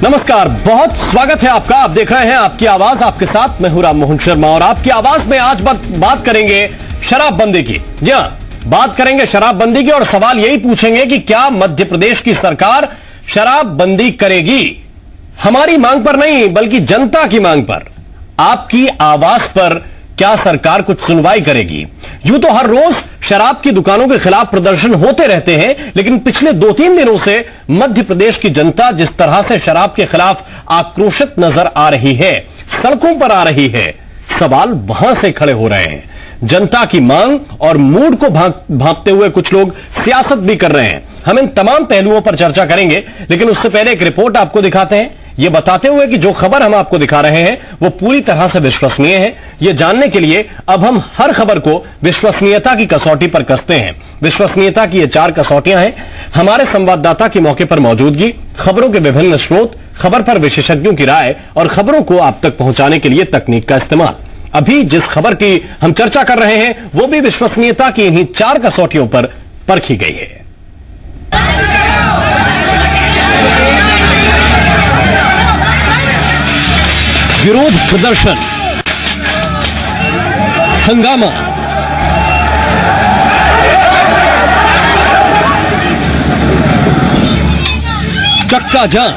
नमस्कार, बहुत स्वागत है आपका। आप देख रहे हैं आपकी आवाज, आपके साथ मैं हूं राम मोहन शर्मा और आपकी आवाज में आज बात करेंगे शराबबंदी की। जी हां, बात करेंगे शराबबंदी की और सवाल यही पूछेंगे कि क्या मध्य प्रदेश की सरकार शराबबंदी करेगी। हमारी मांग पर नहीं बल्कि जनता की मांग पर, आपकी आवाज पर क्या सरकार कुछ सुनवाई करेगी। यूं तो हर रोज शराब की दुकानों के खिलाफ प्रदर्शन होते रहते हैं, लेकिन पिछले 2-3 दिनों से मध्य प्रदेश की जनता जिस तरह से शराब के खिलाफ आक्रोशित नजर आ रही है, सड़कों पर आ रही है, सवाल वहां से खड़े हो रहे हैं। जनता की मांग और मूड को भांपते हुए कुछ लोग सियासत भी कर रहे हैं। हम इन तमाम पहलुओं पर चर्चा करेंगे, लेकिन उससे पहले एक रिपोर्ट आपको दिखाते हैं, ये बताते हुए कि जो खबर हम आपको दिखा रहे हैं वो पूरी तरह से विश्वसनीय है। ये जानने के लिए अब हम हर खबर को विश्वसनीयता की कसौटी पर कसते हैं। विश्वसनीयता की ये 4 कसौटियां हैं: हमारे संवाददाता की मौके पर मौजूदगी, खबरों के विभिन्न स्रोत, खबर पर विशेषज्ञों की राय और खबरों को आप तक पहुंचाने के लिए तकनीक का इस्तेमाल। अभी जिस खबर की हम चर्चा कर रहे हैं वो भी विश्वसनीयता की इन्हीं 4 कसौटियों पर परखी गई है। विरोध प्रदर्शन, हंगामा, चक्का जाम,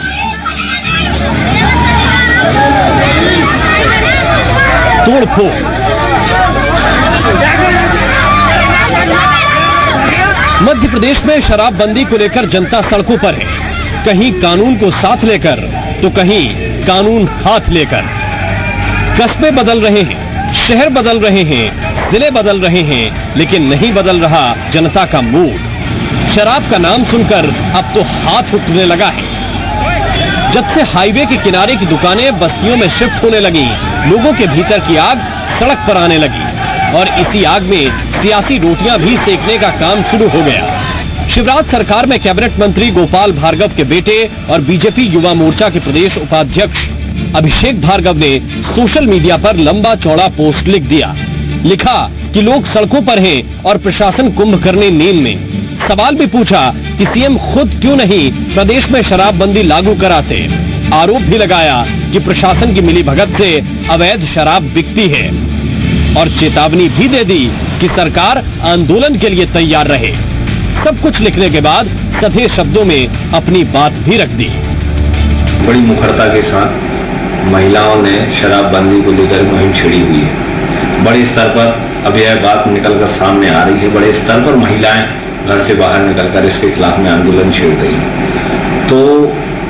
तोड़फोड़, मध्य प्रदेश में शराबबंदी को लेकर जनता सड़कों पर है, कहीं कानून को साथ लेकर तो कहीं कानून हाथ लेकर। कस्बे बदल रहे हैं, शहर बदल रहे हैं, जिले बदल रहे हैं, लेकिन नहीं बदल रहा जनता का मूड। शराब का नाम सुनकर अब तो हाथ उठने लगा है। जब से हाईवे के किनारे की दुकानें बस्तियों में शिफ्ट होने लगी, लोगों के भीतर की आग सड़क पर आने लगी और इसी आग में सियासी रोटियां भी सेकने का काम शुरू हो गया। शिवराज सरकार में कैबिनेट मंत्री गोपाल भार्गव के बेटे और बीजेपी युवा मोर्चा के प्रदेश उपाध्यक्ष अभिषेक भार्गव ने सोशल मीडिया पर लंबा चौड़ा पोस्ट लिख दिया। लिखा कि लोग सड़कों पर हैं और प्रशासन कुंभकर्णी नींद में। सवाल भी पूछा कि सीएम खुद क्यों नहीं प्रदेश में शराबबंदी लागू कराते। आरोप भी लगाया कि प्रशासन की मिलीभगत से अवैध शराब बिकती है और चेतावनी भी दे दी कि सरकार आंदोलन के लिए तैयार रहे। सब कुछ लिखने के बाद सधे शब्दों में अपनी बात भी रख दी। बड़ी मुखरता के साथ महिलाओं ने शराबबंदी को लेकर मुहिम छेड़ी हुई है। बड़े स्तर पर अब यह बात निकलकर सामने आ रही है। बड़े स्तर पर महिलाएं घर से बाहर निकलकर इसके खिलाफ में आंदोलन छेड़ रही है। तो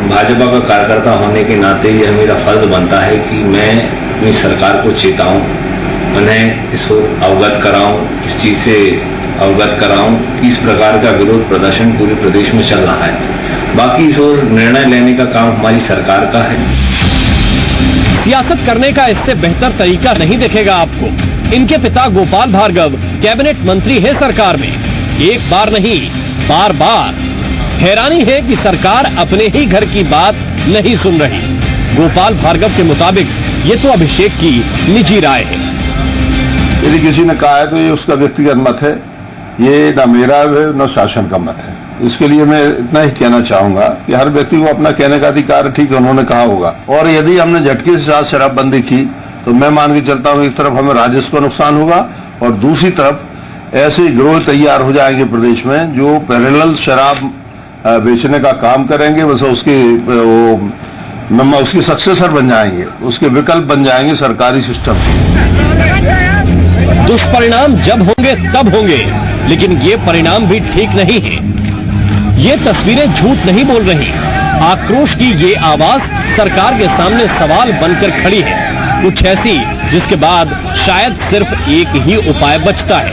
भाजपा का कार्यकर्ता होने के नाते यह मेरा फर्ज बनता है कि मैं अपनी सरकार को चेताऊं, उन्हें इसको अवगत कराऊं, इस चीज से अवगत कराऊं कि इस प्रकार का विरोध प्रदर्शन पूरे प्रदेश में चल रहा है। बाकी इस ओर निर्णय लेने का काम हमारी सरकार का है। सियासत करने का इससे बेहतर तरीका नहीं दिखेगा आपको। इनके पिता गोपाल भार्गव कैबिनेट मंत्री है सरकार में, एक बार नहीं बार बार। हैरानी है कि सरकार अपने ही घर की बात नहीं सुन रही। गोपाल भार्गव के मुताबिक ये तो अभिषेक की निजी राय है। यदि किसी ने कहा है तो ये उसका व्यक्तिगत मत है, ये न मेरा है न शासन का मत है। इसके लिए मैं इतना ही कहना चाहूंगा कि हर व्यक्ति को अपना कहने का अधिकार है, ठीक है, उन्होंने कहा होगा। और यदि हमने झटके के साथ शराबबंदी की तो मैं मान के चलता हूं एक तरफ हमें राजस्व का नुकसान होगा और दूसरी तरफ ऐसे गिरोह तैयार हो जाएंगे प्रदेश में जो पैरेलल शराब बेचने का काम करेंगे। बस उसकी सक्सेसर बन जाएंगे, उसके विकल्प बन जाएंगे सरकारी सिस्टम। दुष्परिणाम जब होंगे तब होंगे, लेकिन ये परिणाम भी ठीक नहीं है। ये तस्वीरें झूठ नहीं बोल रही। आक्रोश की ये आवाज सरकार के सामने सवाल बनकर खड़ी है, कुछ ऐसी जिसके बाद शायद सिर्फ एक ही उपाय बचता है।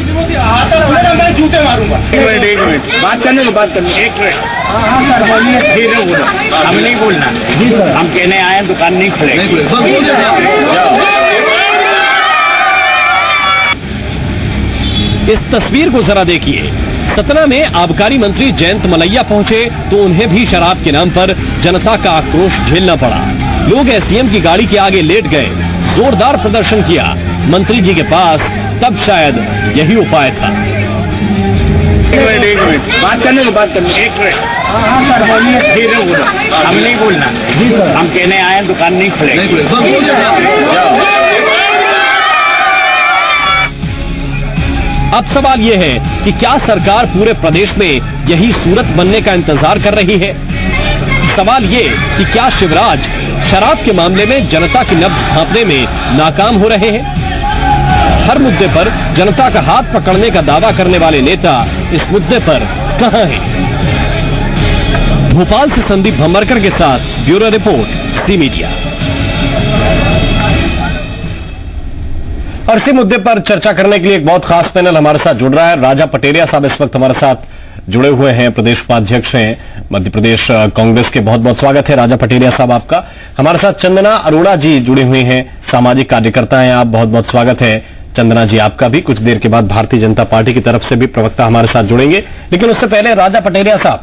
मैं जूते मारूंगा। एक मिनट बात करने को बात करने एक मिनट हम नहीं बोलना। हम कहने आए दुकान नहीं खुलेगी। इस तस्वीर को जरा देखिए। सतना में आबकारी मंत्री जयंत मलैया पहुंचे तो उन्हें भी शराब के नाम पर जनता का आक्रोश झेलना पड़ा। लोग एसडीएम की गाड़ी के आगे लेट गए, जोरदार प्रदर्शन किया। मंत्री जी के पास तब शायद यही उपाय था। एक मिनट बात करने को बात करने एक मिनट हाँ सर बोलिए, धीरे बोलो, हम नहीं बोलना जी सर, हम कहने आए दुकान नहीं खुलेगी। अब सवाल ये है कि क्या सरकार पूरे प्रदेश में यही सूरत बनने का इंतजार कर रही है? सवाल ये कि क्या शिवराज शराब के मामले में जनता की नब्ज भांपने में नाकाम हो रहे हैं? हर मुद्दे पर जनता का हाथ पकड़ने का दावा करने वाले नेता इस मुद्दे पर कहां हैं? भोपाल से संदीप भंबरकर के साथ ब्यूरो रिपोर्ट, सी मीडिया। और इसी मुद्दे पर चर्चा करने के लिए एक बहुत खास पैनल हमारे साथ जुड़ रहा है। राजा पटेरिया साहब इस वक्त हमारे साथ जुड़े हुए हैं, प्रदेश उपाध्यक्ष हैं मध्य प्रदेश कांग्रेस के। बहुत बहुत स्वागत है राजा पटेरिया साहब आपका। हमारे साथ चंदना अरोड़ा जी जुड़ी हुई हैं, सामाजिक कार्यकर्ता हैं आप। बहुत बहुत स्वागत है चंदना जी आपका भी। कुछ देर के बाद भारतीय जनता पार्टी की तरफ से भी प्रवक्ता हमारे साथ जुड़ेंगे, लेकिन उससे पहले राजा पटेरिया साहब,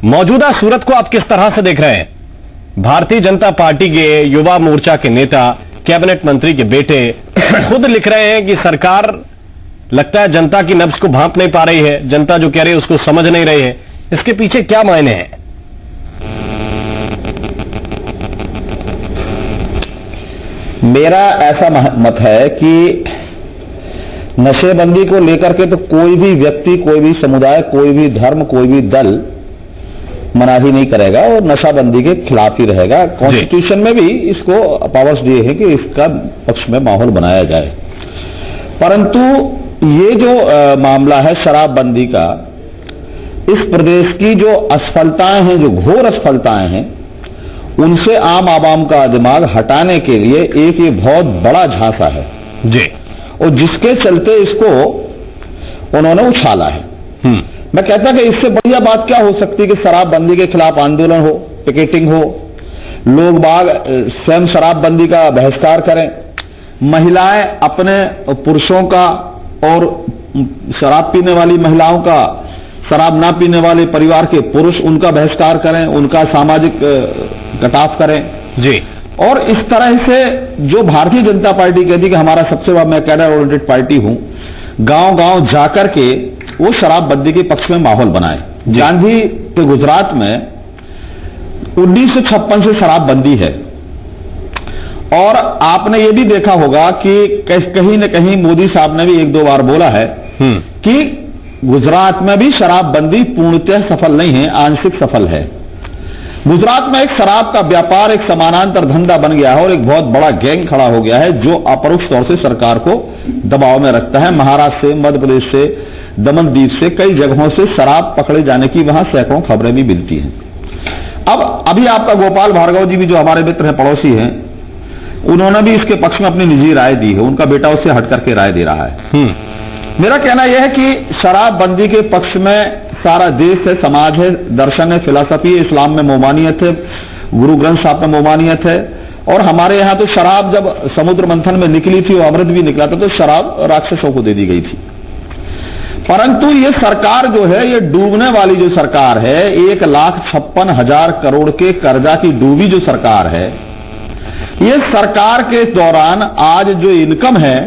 मौजूदा सूरत को आप किस तरह से देख रहे हैं? भारतीय जनता पार्टी के युवा मोर्चा के नेता, कैबिनेट मंत्री के बेटे खुद लिख रहे हैं कि सरकार लगता है जनता की नब्ज को भांप नहीं पा रही है, जनता जो कह रही है उसको समझ नहीं रही है। इसके पीछे क्या मायने हैं? मेरा ऐसा मत है कि नशेबंदी को लेकर के तो कोई भी व्यक्ति, कोई भी समुदाय, कोई भी धर्म, कोई भी दल मनाही नहीं करेगा और नशाबंदी के खिलाफ ही रहेगा। कॉन्स्टिट्यूशन में भी इसको पावर्स दिए हैं कि इसका पक्ष में माहौल बनाया जाए। परंतु ये जो मामला है शराबबंदी का, इस प्रदेश की जो असफलताएं हैं, जो घोर असफलताएं हैं, उनसे आम आवाम का दिमाग हटाने के लिए एक ये बहुत बड़ा झांसा है जी, और जिसके चलते इसको उन्होंने उछाला है। मैं कहता कि इससे बढ़िया बात क्या हो सकती है कि शराबबंदी के खिलाफ आंदोलन हो, पिकेटिंग हो, लोग बाग स्वयं शराबबंदी का बहिष्कार करें, महिलाएं अपने पुरुषों का और शराब पीने वाली महिलाओं का, शराब ना पीने वाले परिवार के पुरुष, उनका बहिष्कार करें, उनका सामाजिक कटाव करें जी। और इस तरह से जो भारतीय जनता पार्टी कहती कि हमारा सबसे बड़ा, मैं कैडर ओरिएंटेड पार्टी हूं, गांव गांव जाकर के वो शराबबंदी के पक्ष में माहौल बनाए। गांधी के गुजरात में 1956 से शराबबंदी है और आपने ये भी देखा होगा कि कहीं न कहीं मोदी साहब ने भी एक दो बार बोला है कि गुजरात में भी शराबबंदी पूर्णतः सफल नहीं है, आंशिक सफल है। गुजरात में एक शराब का व्यापार एक समानांतर धंधा बन गया है और एक बहुत बड़ा गैंग खड़ा हो गया है जो अपरोक्ष तौर से सरकार को दबाव में रखता है। महाराष्ट्र से, मध्य प्रदेश से, दमनदीप से, कई जगहों से शराब पकड़े जाने की वहां सैकड़ों खबरें भी मिलती हैं। अब अभी आपका गोपाल भार्गव जी भी जो हमारे मित्र हैं, पड़ोसी हैं, उन्होंने भी इसके पक्ष में अपनी निजी राय दी है। उनका बेटा उससे हट करके राय दे रहा है। मेरा कहना यह है कि शराबबंदी के पक्ष में सारा देश है, समाज है, दर्शन है, फिलॉसफी है, इस्लाम में मोमानियत है, गुरु ग्रंथ साहब में मोमानियत है। और हमारे यहां तो शराब जब समुद्र मंथन में निकली थी, वो अमृत भी निकला था, तो शराब राक्षसों को दे दी गई थी। परंतु ये सरकार जो है, ये डूबने वाली जो सरकार है, 1,56,000 करोड़ के कर्जा की डूबी जो सरकार है, ये सरकार के दौरान आज जो इनकम है,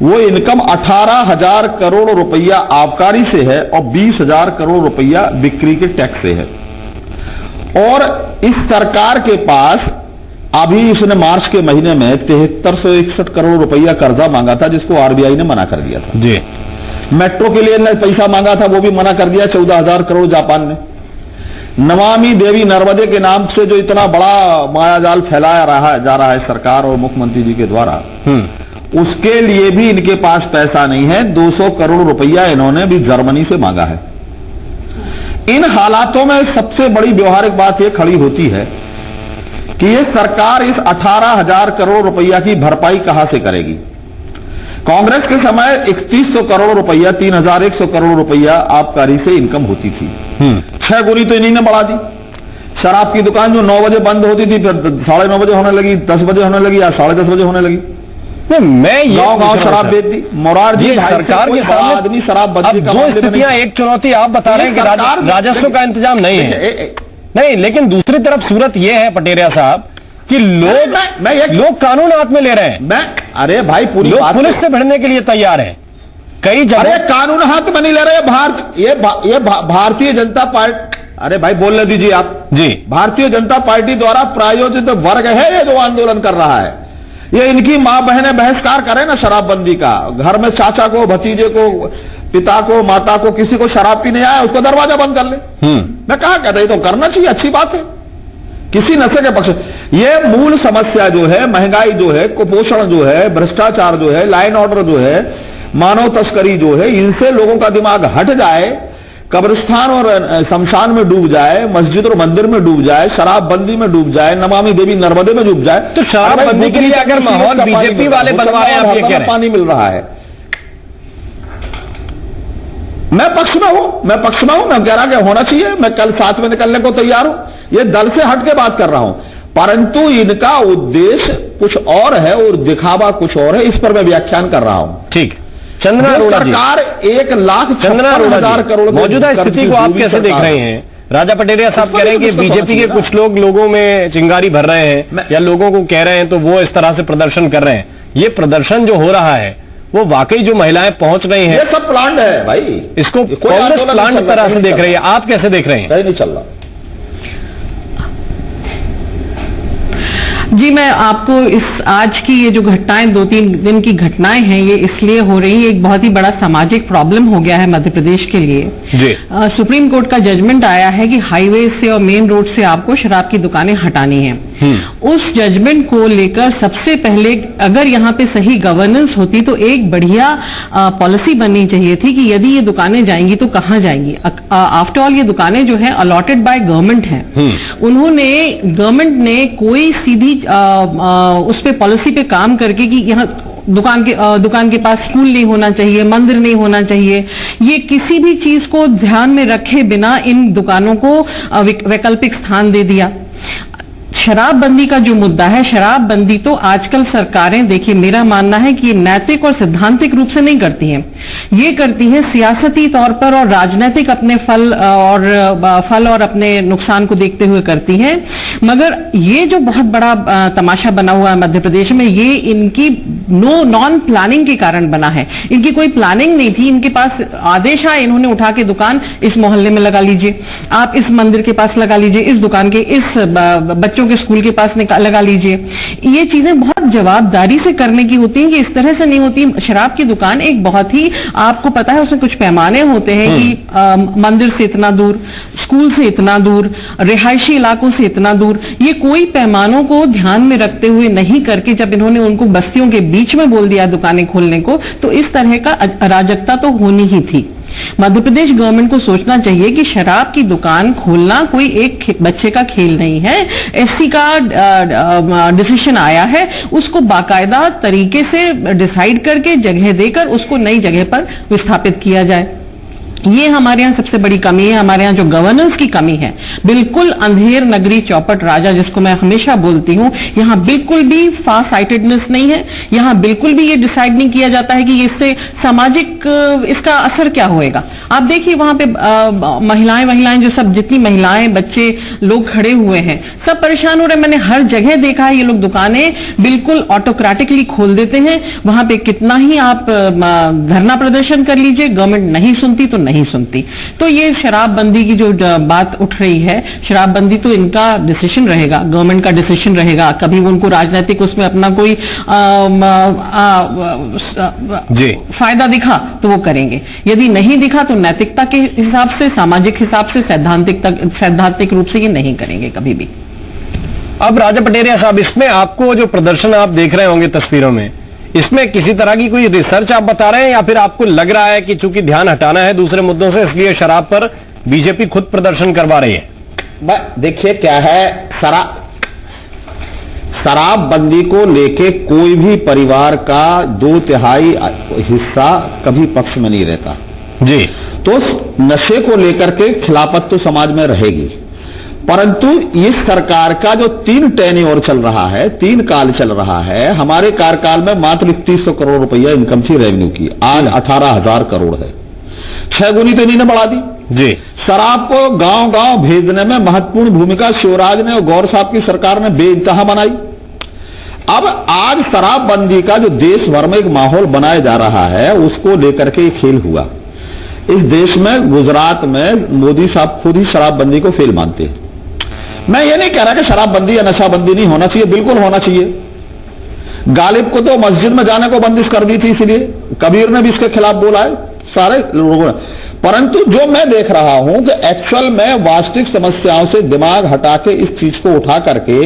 वो इनकम 18,000 करोड़ रुपया आबकारी से है और 20,000 करोड़ रुपया बिक्री के टैक्स से है। और इस सरकार के पास अभी इसने मार्च के महीने में 7361 करोड़ रुपया कर्जा मांगा था, जिसको आरबीआई ने मना कर दिया था जी। मेट्रो के लिए पैसा मांगा था, वो भी मना कर दिया, 14,000 करोड़ जापान ने। नमामि देवी नर्मदे के नाम से जो इतना बड़ा मायाजाल फैलाया जा रहा है सरकार और मुख्यमंत्री जी के द्वारा, उसके लिए भी इनके पास पैसा नहीं है। 200 करोड़ रुपया इन्होंने भी जर्मनी से मांगा है। इन हालातों में सबसे बड़ी व्यवहारिक बात यह खड़ी होती है कि ये सरकार इस 18,000 करोड़ रुपया की भरपाई कहां से करेगी। कांग्रेस के समय 3100 करोड़ रुपया, 3,100 करोड़ रुपया आबकारी से इनकम होती थी। 6 गुनी तो इन्हीं ने बढ़ा दी। शराब की दुकान जो 9 बजे बंद होती थी, फिर 9:30 बजे होने लगी, 10 बजे होने लगी, या 10:30 बजे होने लगी। मैं गांव शराब बेच दी। मोरारजी सरकार के सामने आदमी शराबबंदी का दो स्थितियां, एक चुनौती आप बता रहे हैं कि राजस्व का इंतजाम नहीं है, नहीं, लेकिन दूसरी तरफ सूरत यह है पटेरिया साहब कि लोग कानून हाथ में ले रहे हैं। अरे भाई, पूरी लोग पुलिस से भिड़ने के लिए तैयार हैं कई जगह। अरे कानून हाथ में नहीं ले रहे। भारतीय जनता पार्टी अरे भाई बोलने दीजिए आप जी। भारतीय जनता पार्टी द्वारा प्रायोजित वर्ग है ये जो आंदोलन कर रहा है, ये इनकी मां बहनें बहिष्कार करें ना शराबबंदी का। घर में चाचा को, भतीजे को, पिता को, माता को, किसी को शराब पीने आया उसको दरवाजा बंद कर ले। मैं कहा कहता ये तो करना चाहिए, अच्छी बात है, किसी नशे के पक्ष। ये मूल समस्या जो है, महंगाई जो है, कुपोषण जो है, भ्रष्टाचार जो है, लाइन ऑर्डर जो है, मानव तस्करी जो है, इनसे लोगों का दिमाग हट जाए, कब्रिस्तान और शमशान में डूब जाए, मस्जिद और मंदिर में डूब जाए, शराबबंदी में डूब जाए, नमामि देवी नर्मदे में डूब जाए। तो शराबबंदी के लिए अगर माहौल बीजेपी वाले बनवा रहे हैं, आप ये कह रहे हैं पानी मिल रहा है। मैं पक्ष में हूं, मैं कह रहा कि होना चाहिए, मैं कल साथ में निकलने को तैयार हूं, ये दल से हट के बात कर रहा हूं, परंतु इनका उद्देश्य कुछ और है और दिखावा कुछ और है, इस पर मैं व्याख्यान कर रहा हूं। ठीक। चंद्रा अरोड़ा जी, सरकार 1,56,000 करोड़ मौजूदा स्थिति को आप कैसे देख रहे हैं? राजा पटेरिया साहब कह रहे हैं कि बीजेपी के कुछ लोग लोगों में चिंगारी भर रहे हैं या लोगों को कह रहे हैं तो वो इस तरह से प्रदर्शन कर रहे हैं। ये प्रदर्शन जो हो रहा है वो वाकई जो महिलाएं पहुंच रही हैं, ये सब प्लान है भाई, इसको कांग्रेस प्लान की तरह से देख रही है, आप कैसे देख रहे हैं? कहीं नहीं चल रहा। जी, मैं आपको इस आज की ये जो घटनाएं, 2-3 दिन की घटनाएं हैं, ये इसलिए हो रही है, एक बहुत ही बड़ा सामाजिक प्रॉब्लम हो गया है मध्य प्रदेश के लिए। जी। सुप्रीम कोर्ट का जजमेंट आया है कि हाईवे से और मेन रोड से आपको शराब की दुकानें हटानी हैं। उस जजमेंट को लेकर सबसे पहले अगर यहाँ पे सही गवर्नेंस होती तो एक बढ़िया पॉलिसी बननी चाहिए थी कि यदि ये दुकानें जाएंगी तो कहाँ जाएंगी। आफ्टर ऑल ये दुकानें जो है अलॉटेड बाय गवर्नमेंट हैं। गवर्नमेंट ने कोई सीधी उस पे पॉलिसी पे काम करके कि यहाँ दुकान के पास स्कूल नहीं होना चाहिए, मंदिर नहीं होना चाहिए, ये किसी भी चीज को ध्यान में रखे बिना इन दुकानों को वैकल्पिक स्थान दे दिया। शराबबंदी का जो मुद्दा है, शराबबंदी तो आजकल सरकारें, देखिए मेरा मानना है कि ये नैतिक और सैद्धांतिक रूप से नहीं करती हैं, ये करती हैं सियासती तौर पर और राजनीतिक अपने फल और अपने नुकसान को देखते हुए करती हैं। मगर ये जो बहुत बड़ा तमाशा बना हुआ है मध्य प्रदेश में, ये इनकी नॉन प्लानिंग के कारण बना है। इनकी कोई प्लानिंग नहीं थी, इनके पास आदेश आया, इन्होंने उठा के दुकान इस मोहल्ले में लगा लीजिए, आप इस मंदिर के पास लगा लीजिए, इस दुकान के, इस बच्चों के स्कूल के पास लगा लीजिए। ये चीजें बहुत जवाबदारी से करने की होती हैं कि इस तरह से नहीं होती। शराब की दुकान एक बहुत ही, आपको पता है उसमें कुछ पैमाने होते हैं कि मंदिर से इतना दूर, स्कूल से इतना दूर, रिहायशी इलाकों से इतना दूर, ये कोई पैमानों को ध्यान में रखते हुए नहीं करके जब इन्होंने उनको बस्तियों के बीच में बोल दिया दुकानें खोलने को, तो इस तरह का अराजकता तो होनी ही थी। मध्य प्रदेश गवर्नमेंट को सोचना चाहिए कि शराब की दुकान खोलना कोई एक बच्चे का खेल नहीं है। एससी का डिसीजन आया है, उसको बाकायदा तरीके से डिसाइड करके जगह देकर उसको नई जगह पर विस्थापित किया जाए। ये हमारे यहाँ सबसे बड़ी कमी है, हमारे यहाँ जो गवर्नेंस की कमी है। बिल्कुल अंधेर नगरी चौपट राजा, जिसको मैं हमेशा बोलती हूँ, यहाँ बिल्कुल भी फार साइटेडनेस नहीं है। यहाँ बिल्कुल भी ये डिसाइड नहीं किया जाता है कि इससे सामाजिक इसका असर क्या होएगा। आप देखिए वहां पे महिलाएं जो सब, जितनी महिलाएं, बच्चे, लोग खड़े हुए हैं, सब परेशान हो रहे हैं। मैंने हर जगह देखा है ये लोग दुकानें बिल्कुल ऑटोक्रेटिकली खोल देते हैं। वहां पे कितना ही आप धरना प्रदर्शन कर लीजिए, गवर्नमेंट नहीं सुनती तो नहीं सुनती। तो ये शराबबंदी की जो बात उठ रही है, शराबबंदी तो इनका डिसीजन रहेगा, गवर्नमेंट का डिसीजन रहेगा। कभी उनको राजनीतिक उसमें अपना कोई फायदा दिखा तो वो करेंगे, यदि नहीं दिखा तो नैतिकता के हिसाब से, सामाजिक हिसाब से, सैद्धांतिक रूप से ये नहीं करेंगे कभी भी। अब राजा पटेरिया साहब, इसमें आपको जो प्रदर्शन आप देख रहे होंगे तस्वीरों में, इसमें किसी तरह की कोई रिसर्च आप बता रहे हैं या फिर आपको लग रहा है कि चूंकि ध्यान हटाना है दूसरे मुद्दों से, इसलिए शराब पर बीजेपी खुद प्रदर्शन करवा रही है? देखिए क्या है, शराबबंदी को लेके कोई भी परिवार का 2/3 हिस्सा कभी पक्ष में नहीं रहता जी। तो नशे को लेकर के खिलाफत तो समाज में रहेगी, परंतु इस सरकार का जो 3 टेन्योर चल रहा है, 3 काल चल रहा है, हमारे कार्यकाल में मात्र 3100 करोड़ रुपया इनकम थी रेवेन्यू की, आज 18,000 करोड़ है, 6 गुनी तो इन्होंने बढ़ा दी जी। शराब को गांव गांव भेजने में महत्वपूर्ण भूमिका शिवराज ने और गौर साहब की सरकार ने बेइंतहा बनाई। अब आज शराबबंदी का जो देश भर में एक माहौल बनाया जा रहा है, उसको लेकर के खेल हुआ। इस देश में गुजरात में मोदी साहब खुद ही शराबबंदी को फेल मानते हैं। मैं ये नहीं कह रहा कि शराबबंदी या नशाबंदी नहीं होना चाहिए, बिल्कुल होना चाहिए। गालिब को तो मस्जिद में जाने को बंदिश कर दी थी, इसलिए कबीर ने भी इसके खिलाफ बोला है, सारे लोगों ने। परंतु जो मैं देख रहा हूं कि एक्चुअल में वास्तविक समस्याओं से दिमाग हटा के इस चीज को उठा करके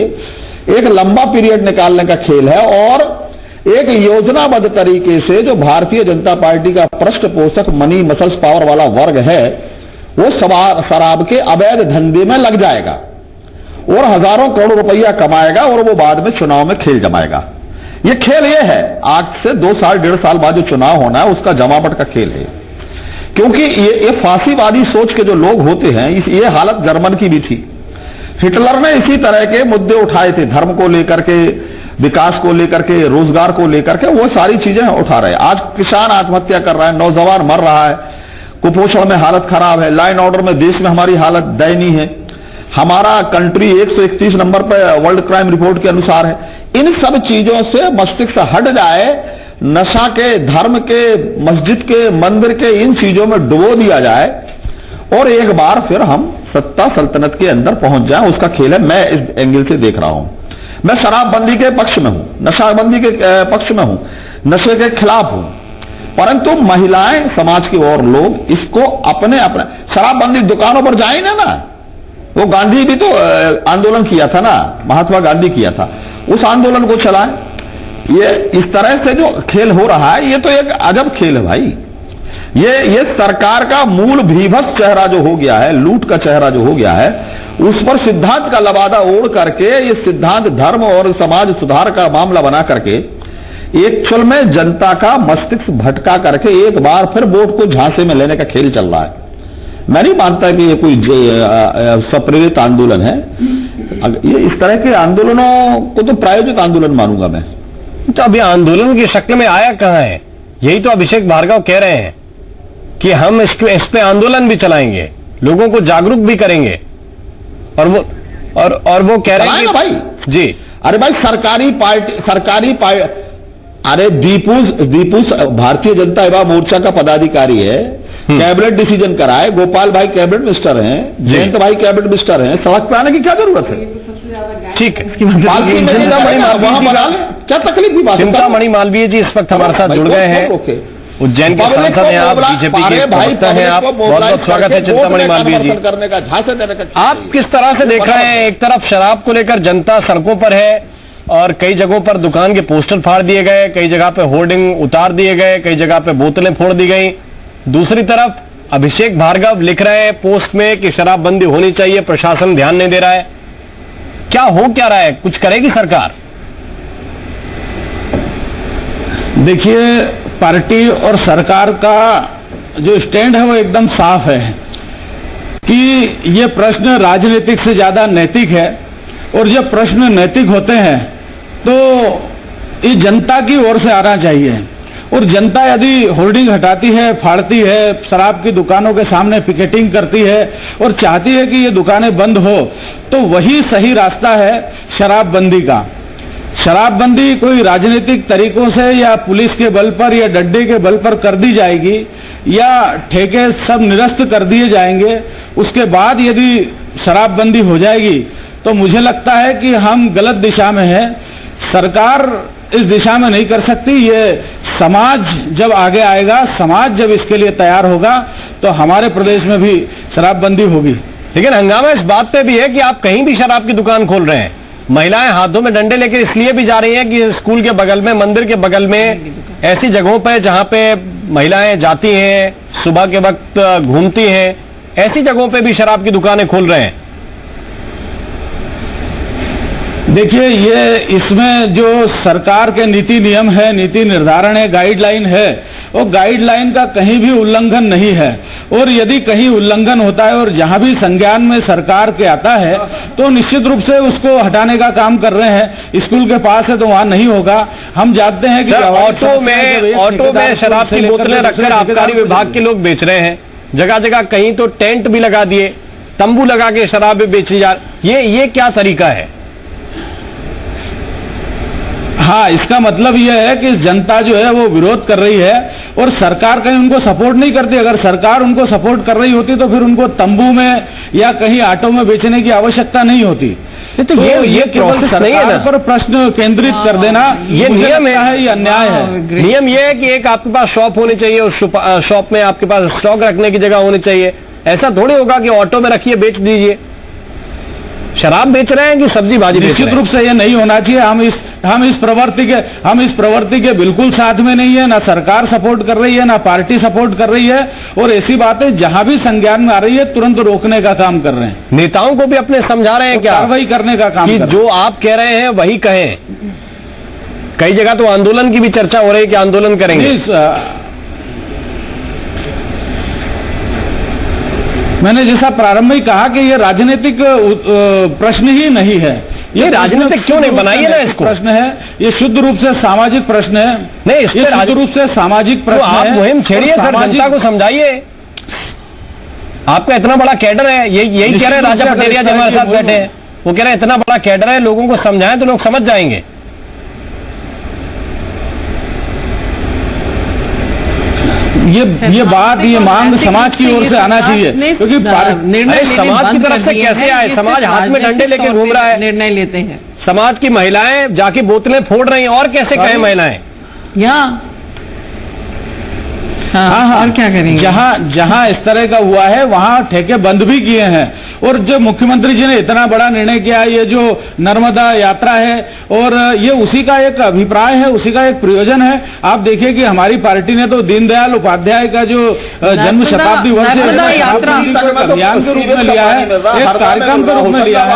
एक लंबा पीरियड निकालने का खेल है, और एक योजनाबद्ध तरीके से जो भारतीय जनता पार्टी का पृष्ठपोषक मनी मसल्स पावर वाला वर्ग है, वो शराब के अवैध धंधे में लग जाएगा और हजारों करोड़ रुपया कमाएगा, और वो बाद में चुनाव में खेल जमाएगा। ये खेल ये है, आज से 2 साल 1.5 साल बाद जो चुनाव होना है उसका जमावट का खेल है। क्योंकि ये फांसीवादी सोच के जो लोग होते हैं, ये हालत जर्मन की भी थी। हिटलर ने इसी तरह के मुद्दे उठाए थे, धर्म को लेकर के, विकास को लेकर के, रोजगार को लेकर के, वो सारी चीजें उठा रहे हैं। आज किसान आत्महत्या कर रहा है, नौजवान मर रहा है, कुपोषण में हालत खराब है, लॉ एंड ऑर्डर में देश में हमारी हालत दयनीय है, हमारा कंट्री 131 नंबर पर वर्ल्ड क्राइम रिपोर्ट के अनुसार है। इन सब चीजों से मस्तिष्क हट जाए, नशा के, धर्म के, मस्जिद के, मंदिर के, इन चीजों में डुबो दिया जाए और एक बार फिर हम सत्ता सल्तनत के अंदर पहुंच जाएं, उसका खेल है। मैं इस एंगल से देख रहा हूं। मैं शराबबंदी के पक्ष में हूं, नशाबंदी के पक्ष में हूं, नशे के खिलाफ हूं, परंतु महिलाएं, समाज के और लोग इसको अपने अपने शराबबंदी दुकानों पर जाए ना। वो गांधी भी तो आंदोलन किया था ना, महात्मा गांधी किया था, उस आंदोलन को चलाएं। ये इस तरह से जो खेल हो रहा है, ये तो एक अजब खेल है भाई। ये सरकार का मूल भीभत्स चेहरा जो हो गया है, लूट का चेहरा जो हो गया है, उस पर सिद्धांत का लबादा ओढ़ करके, ये सिद्धांत धर्म और समाज सुधार का मामला बना करके एक्चुअल में जनता का मस्तिष्क भटका करके एक बार फिर वोट को झांसे में लेने का खेल चल रहा है। मैं नहीं मानता कि ये कोई सप्रेरित आंदोलन है। ये इस तरह के आंदोलनों को तो प्रायोजित आंदोलन मानूंगा मैं। तो अभी आंदोलन की शक्ल में आया कहां है? यही तो अभिषेक भार्गव कह रहे हैं कि हम इस पे आंदोलन भी चलाएंगे, लोगों को जागरूक भी करेंगे, और वो कह रहे हैं कि भाई जी, अरे भाई सरकारी पार्टी अरे दीपूस भारतीय जनता युवा मोर्चा का पदाधिकारी है, कैबिनेट डिसीजन कराए, गोपाल भाई कैबिनेट मिनिस्टर हैं, जयंत भाई कैबिनेट मिनिस्टर हैं, सड़क पे आने की क्या जरूरत है? ठीक है। क्या तकलीफ की बात? चिंतामणि मालवीय जी इस वक्त हमारे साथ जुड़ गए हैं, उज्जैन के सांसद हैं आप, बीजेपी के प्रवक्ता हैं आप, बहुत बहुत स्वागत है चिंतामणि मालवीय जी। आप किस तरह से देख रहे हैं? एक तरफ शराब को लेकर जनता सड़कों पर है और कई जगहों पर दुकान के पोस्टर फाड़ दिए गए, कई जगह पे होर्डिंग उतार दिए गए, कई जगह पे बोतलें फोड़ दी गई। दूसरी तरफ अभिषेक भार्गव लिख रहे हैं पोस्ट में कि शराबबंदी होनी चाहिए, प्रशासन ध्यान नहीं दे रहा है। क्या हो क्या रहा है? कुछ करेगी सरकार? देखिए, पार्टी और सरकार का जो स्टैंड है वो एकदम साफ है कि ये प्रश्न राजनीतिक से ज्यादा नैतिक है, और जब प्रश्न नैतिक होते हैं तो ये जनता की ओर से आना चाहिए। और जनता यदि होर्डिंग हटाती है, फाड़ती है, शराब की दुकानों के सामने पिकेटिंग करती है और चाहती है कि ये दुकानें बंद हो, तो वही सही रास्ता है शराबबंदी का। शराबबंदी कोई राजनीतिक तरीकों से या पुलिस के बल पर या डंडे के बल पर कर दी जाएगी या ठेके सब निरस्त कर दिए जाएंगे, उसके बाद यदि शराबबंदी हो जाएगी तो मुझे लगता है कि हम गलत दिशा में हैं। सरकार इस दिशा में नहीं कर सकती। ये समाज जब आगे आएगा, समाज जब इसके लिए तैयार होगा, तो हमारे प्रदेश में भी शराबबंदी होगी। लेकिन हंगामा इस बात पे भी है कि आप कहीं भी शराब की दुकान खोल रहे हैं, महिलाएं हाथों में डंडे लेकर इसलिए भी जा रही हैं कि स्कूल के बगल में, मंदिर के बगल में, ऐसी जगहों पर जहां पे महिलाएं जाती हैं, सुबह के वक्त घूमती हैं, ऐसी जगहों पे भी शराब की दुकानें खोल रहे हैं। देखिए, ये इसमें जो सरकार के नीति नियम है, नीति निर्धारण है, गाइडलाइन है, वो गाइडलाइन का कहीं भी उल्लंघन नहीं है। और यदि कहीं उल्लंघन होता है और जहां भी संज्ञान में सरकार के आता है तो निश्चित रूप से उसको हटाने का काम कर रहे हैं। स्कूल के पास है तो वहां नहीं होगा। हम जानते हैं कि ऑटो में शराब की बोतलें रखकर आबकारी विभाग के लोग बेच रहे हैं, जगह जगह कहीं तो टेंट भी लगा दिए, तंबू लगा के शराब बेची जा रही। ये क्या तरीका है? हाँ, इसका मतलब यह है कि जनता जो है वो विरोध कर रही है और सरकार कहीं उनको सपोर्ट नहीं करती। अगर सरकार उनको सपोर्ट कर रही होती तो फिर उनको तंबू में या कहीं ऑटो में बेचने की आवश्यकता नहीं होती। तो ये केवल सरकार पर प्रश्न केंद्रित कर देना ये नियम है, ये अन्याय है। नियम ये है कि एक आपके पास शॉप होनी चाहिए, उस शॉप में आपके पास स्टॉक रखने की जगह होनी चाहिए। ऐसा थोड़ी होगा कि ऑटो में रखिए बेच दीजिए। शराब बेच रहे हैं कि सब्जी भाजी बेच रहे हैं? निश्चित रूप से ये नहीं होना चाहिए। हम इस प्रवृत्ति के बिल्कुल साथ में नहीं है। ना सरकार सपोर्ट कर रही है, ना पार्टी सपोर्ट कर रही है। और ऐसी बातें जहां भी संज्ञान में आ रही है तुरंत रोकने का काम कर रहे हैं। नेताओं को भी अपने समझा रहे हैं क्या कार्रवाई करने का काम कि जो आप कह रहे हैं वही कहें? कई जगह तो आंदोलन की भी चर्चा हो रही है कि आंदोलन करेंगे। मैंने जैसा प्रारंभ में कहा कि ये राजनीतिक प्रश्न ही नहीं है। ये राजनीतिक क्यों नहीं बनाइए ना इसको? प्रश्न है, ये शुद्ध रूप से सामाजिक प्रश्न है। नहीं, ये शुद्ध रूप से सामाजिक प्रश्न है। आप मुहिम छेड़िए सर, जनता को समझाइए। आपका इतना बड़ा कैडर है, यही कह रहे हैं राजा पटेरिया जो हमारे साथ बैठे हैं, वो कह रहे हैं इतना बड़ा कैडर है, लोगों को समझाएं तो लोग समझ जाएंगे। ये बात, ये मांग समाज की ओर से आना चाहिए, क्योंकि समाज की तरफ से कैसे आए? समाज हाथ में डंडे लेके घूम रहा है, निर्णय लेते हैं। समाज की महिलाएं जाके बोतलें फोड़ रही हैं, और कैसे कहें महिलाएं? हाँ, और क्या करेंगे? जहां इस तरह का हुआ है वहां ठेके बंद भी किए हैं। और जो मुख्यमंत्री जी ने इतना बड़ा निर्णय किया, ये जो नर्मदा यात्रा है, और ये उसी का एक अभिप्राय है, उसी का एक प्रयोजन है। आप देखिए कि हमारी पार्टी ने तो दीनदयाल उपाध्याय का जो जन्म शताब्दी वर्ष अभियान के रूप में लिया है, एक कार्यक्रम के रूप में लिया है।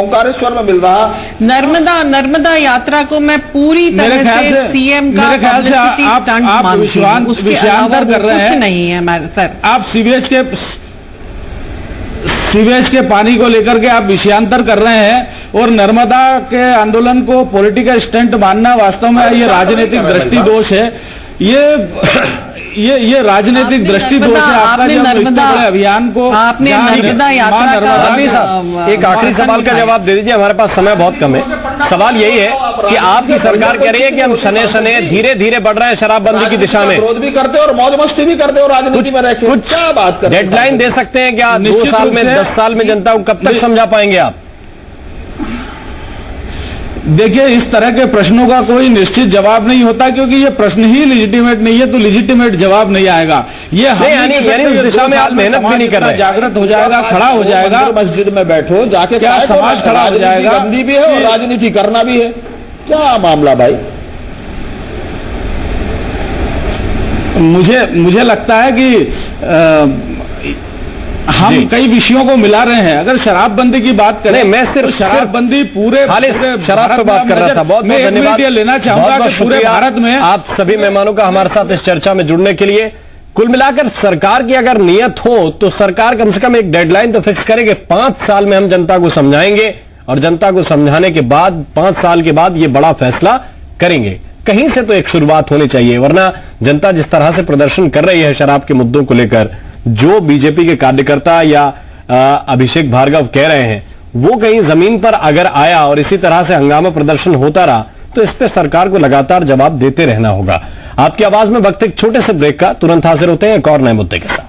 ओंकारेश्वर में मिल रहा नर्मदा यात्रा को मैं पूरी तरह से सीएम का मेरे ख्याल से आप विषयांतर कर रहे हैं। नहीं है सर, आप सीवेज के पानी को लेकर के आप विषयांतर कर रहे हैं, और नर्मदा के आंदोलन को पॉलिटिकल स्टंट मानना वास्तव में ये राजनीतिक दृष्टि दोष है। ये राजनीतिक दृष्टि दोष है आपका। जब नर्मदा अभियान को आपने नर्मदा यात्रा एक आखिरी सवाल का जवाब दे दीजिए, हमारे पास समय बहुत कम है। सवाल यही है कि आपकी सरकार कह रही है कि हम सने धीरे धीरे बढ़ रहे हैं शराबबंदी की दिशा में, विरोध भी करते और मौज मस्ती भी करते और राजनीति में रहते। कुछ क्या बात कर डेडलाइन दे सकते हैं क्या? 2 साल में, 10 साल में जनता को कब तक समझा पाएंगे आप? देखिए, इस तरह के प्रश्नों का कोई निश्चित जवाब नहीं होता, क्योंकि ये प्रश्न ही लेजिटिमेट नहीं है, तो लेजिटिमेट जवाब नहीं आएगा। ये यानी उस दिशा में आप मेहनत भी नहीं कर रहे। जागृत हो जाएगा, खड़ा हो जाएगा, मस्जिद में बैठो जाके, क्या समाज खड़ा हो जाएगा? बंदी भी है और राजनीति करना भी है, क्या मामला भाई? मुझे लगता है कि हम कई विषयों को मिला रहे हैं। अगर शराबबंदी की बात करें, मैं सिर्फ शराबबंदी पूरे शराब पर बात कर रहा था। बहुत बहुत धन्यवाद लेना चाहूंगा कि पूरे भारत में आप सभी मेहमानों का हमारे साथ इस चर्चा में जुड़ने के लिए। कुल मिलाकर सरकार की अगर नियत हो तो सरकार कम से कम एक डेडलाइन तो फिक्स करेगी, 5 साल में हम जनता को समझाएंगे, और जनता को समझाने के बाद 5 साल के बाद ये बड़ा फैसला करेंगे। कहीं से तो एक शुरुआत होनी चाहिए, वरना जनता जिस तरह से प्रदर्शन कर रही है शराब के मुद्दों को लेकर, जो बीजेपी के कार्यकर्ता या अभिषेक भार्गव कह रहे हैं, वो कहीं जमीन पर अगर आया और इसी तरह से हंगामा प्रदर्शन होता रहा तो इस पर सरकार को लगातार जवाब देते रहना होगा। आपकी आवाज में वक्त एक छोटे से ब्रेक का, तुरंत हाजिर होते हैं एक और नए मुद्दे के साथ।